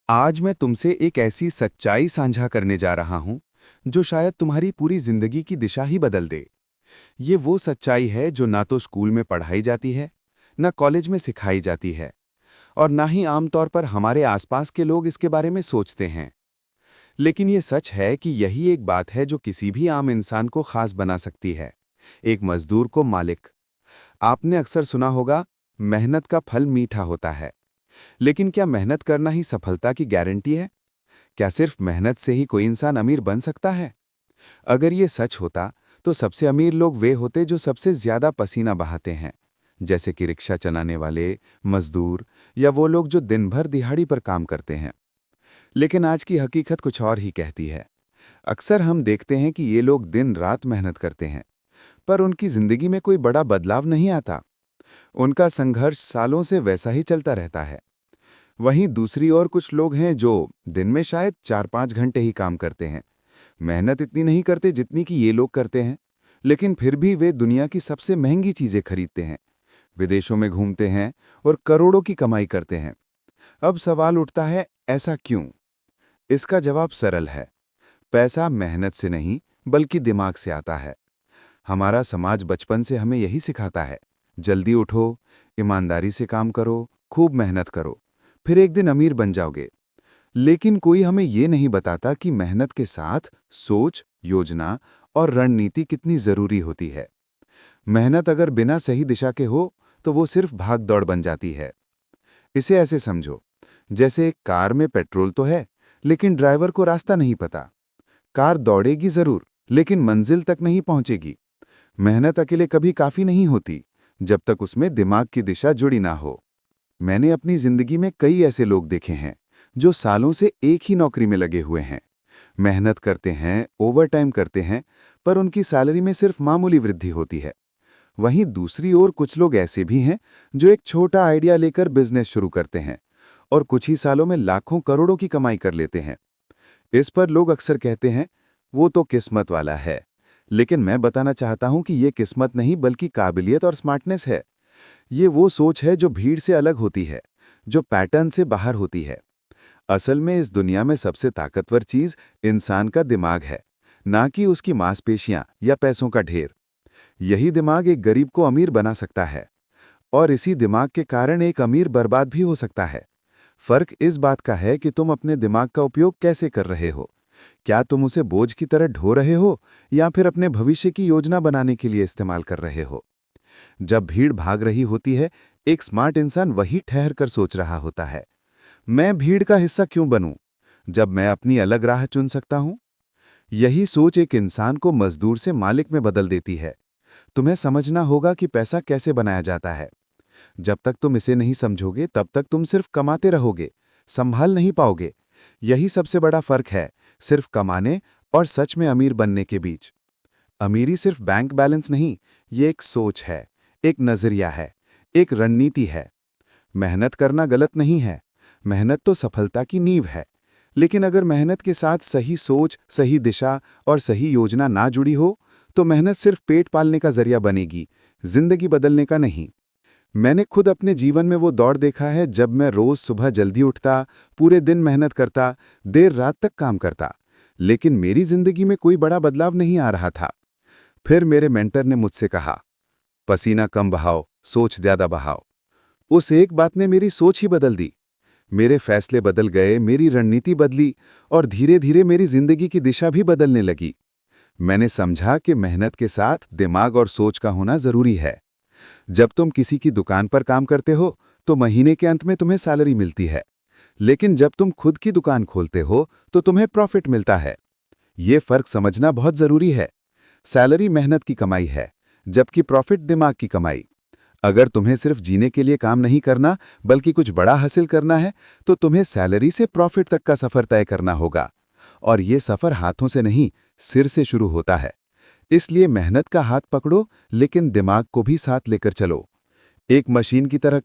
आज मैं तुमसे एक ऐसी सच्चाई साझा करने जा रहा हूं जो शायद तुम्हारी पूरी जिंदगी की दिशा ही बदल दे। ये वो सच्चाई है जो ना तो स्कूल में पढ़ाई जाती है, ना कॉलेज में सिखाई जाती है, और ना ही आमतौर पर हमारे आसपास के लोग इसके बारे में सोचते हैं। लेकिन ये सच है कि यही एक बात है जो किसी भी आम इंसान को खास बना सकती है, एक मजदूर को मालिक। आपने अक्सर सुना होगा, मेहनत का फल मीठा होता है। लेकिन क्या मेहनत करना ही सफलता की गारंटी है? क्या सिर्फ मेहनत से ही कोई इंसान अमीर बन सकता है? अगर ये सच होता तो सबसे अमीर लोग वे होते जो सबसे ज्यादा पसीना बहाते हैं, जैसे कि रिक्शा चलाने वाले, मजदूर, या वो लोग जो दिन भर दिहाड़ी पर काम करते हैं। लेकिन आज की हकीकत कुछ और ही कहती है। अक्सर हम देखते हैं कि ये लोग दिन रात मेहनत करते हैं, पर उनकी जिंदगी में कोई बड़ा बदलाव नहीं आता। उनका संघर्ष सालों से वैसा ही चलता रहता है। वहीं दूसरी ओर कुछ लोग हैं जो दिन में शायद 4-5 घंटे ही काम करते हैं, मेहनत इतनी नहीं करते जितनी कि ये लोग करते हैं, लेकिन फिर भी वे दुनिया की सबसे महंगी चीजें खरीदते हैं, विदेशों में घूमते हैं और करोड़ों की कमाई करते हैं। अब सवाल उठता है, ऐसा क्यों? इसका जवाब सरल है। पैसा मेहनत से नहीं, बल्कि दिमाग से आता है। हमारा समाज बचपन से हमें यही सिखाता है, जल्दी उठो, ईमानदारी से काम करो, खूब मेहनत करो, फिर एक दिन अमीर बन जाओगे। लेकिन कोई हमें ये नहीं बताता कि मेहनत के साथ सोच, योजना और रणनीति कितनी जरूरी होती है। मेहनत अगर बिना सही दिशा के हो तो वो सिर्फ भाग दौड़ बन जाती है। इसे ऐसे समझो, जैसे एक कार में पेट्रोल तो है, लेकिन ड्राइवर को रास्ता नहीं पता। कार दौड़ेगी जरूर, लेकिन मंजिल तक नहीं पहुंचेगी। मेहनत अकेले कभी काफी नहीं होती, जब तक उसमें दिमाग की दिशा जुड़ी ना हो। मैंने अपनी जिंदगी में कई ऐसे लोग देखे हैं जो सालों से एक ही नौकरी में लगे हुए हैं, मेहनत करते हैं, ओवरटाइम करते हैं, पर उनकी सैलरी में सिर्फ मामूली वृद्धि होती है। वहीं दूसरी ओर कुछ लोग ऐसे भी हैं जो एक छोटा आइडिया लेकर बिजनेस शुरू करते हैं और कुछ ही सालों में लाखों करोड़ों की कमाई कर लेते हैं। इस पर लोग अक्सर कहते हैं, वो तो किस्मत वाला है। लेकिन मैं बताना चाहता हूं कि ये किस्मत नहीं, बल्कि काबिलियत और स्मार्टनेस है। ये वो सोच है जो भीड़ से अलग होती है, जो पैटर्न से बाहर होती है। असल में इस दुनिया में सबसे ताकतवर चीज इंसान का दिमाग है, ना कि उसकी मांसपेशियां या पैसों का ढेर। यही दिमाग एक गरीब को अमीर बना सकता है, और इसी दिमाग के कारण एक अमीर बर्बाद भी हो सकता है। फर्क इस बात का है कि तुम अपने दिमाग का उपयोग कैसे कर रहे हो। क्या तुम उसे बोझ की तरह ढो रहे हो, या फिर अपने भविष्य की योजना बनाने के लिए इस्तेमाल कर रहे हो? जब भीड़ भाग रही होती है, एक स्मार्ट इंसान वही ठहर कर सोच रहा होता है, मैं भीड़ का हिस्सा क्यों बनूं, जब मैं अपनी अलग राह चुन सकता हूं। यही सोच एक इंसान को मजदूर से मालिक में बदल देती है। तुम्हें समझना होगा कि पैसा कैसे बनाया जाता है। जब तक तुम इसे नहीं समझोगे, तब तक तुम सिर्फ कमाते रहोगे, संभाल नहीं पाओगे। यही सबसे बड़ा फर्क है, सिर्फ कमाने और सच में अमीर बनने के बीच। अमीरी सिर्फ बैंक बैलेंस नहीं, ये एक सोच है, एक नजरिया है, एक रणनीति है। मेहनत करना गलत नहीं है, मेहनत तो सफलता की नींव है। लेकिन अगर मेहनत के साथ सही सोच, सही दिशा और सही योजना ना जुड़ी हो, तो मेहनत सिर्फ पेट पालने का जरिया बनेगी, जिंदगी बदलने का नहीं। मैंने खुद अपने जीवन में वो दौर देखा है जब मैं रोज सुबह जल्दी उठता, पूरे दिन मेहनत करता, देर रात तक काम करता, लेकिन मेरी जिंदगी में कोई बड़ा बदलाव नहीं आ रहा था। फिर मेरे मेंटर ने मुझसे कहा, पसीना कम बहाओ, सोच ज्यादा बहाओ। उस एक बात ने मेरी सोच ही बदल दी। मेरे फैसले बदल गए, मेरी रणनीति बदली, और धीरे धीरे मेरी जिंदगी की दिशा भी बदलने लगी। मैंने समझा कि मेहनत के साथ दिमाग और सोच का होना जरूरी है। जब तुम किसी की दुकान पर काम करते हो तो महीने के अंत में तुम्हें सैलरी मिलती है, लेकिन जब तुम खुद की दुकान खोलते हो तो तुम्हें प्रॉफिट मिलता है। ये फर्क समझना बहुत जरूरी है। सैलरी मेहनत की कमाई है, जबकि प्रॉफिट दिमाग की कमाई। अगर तुम्हें सिर्फ जीने के लिए काम नहीं करना, बल्कि कुछ बड़ा हासिल करना है, तो तुम्हें सैलरी से प्रॉफिट तक का सफर तय करना होगा। और ये सफर हाथों से नहीं, सिर से शुरू होता है। इसलिए मेहनत का हाथ पकड़ो, लेकिन दिमाग को भी साथ लेकर चलो। एक मशीन की तरह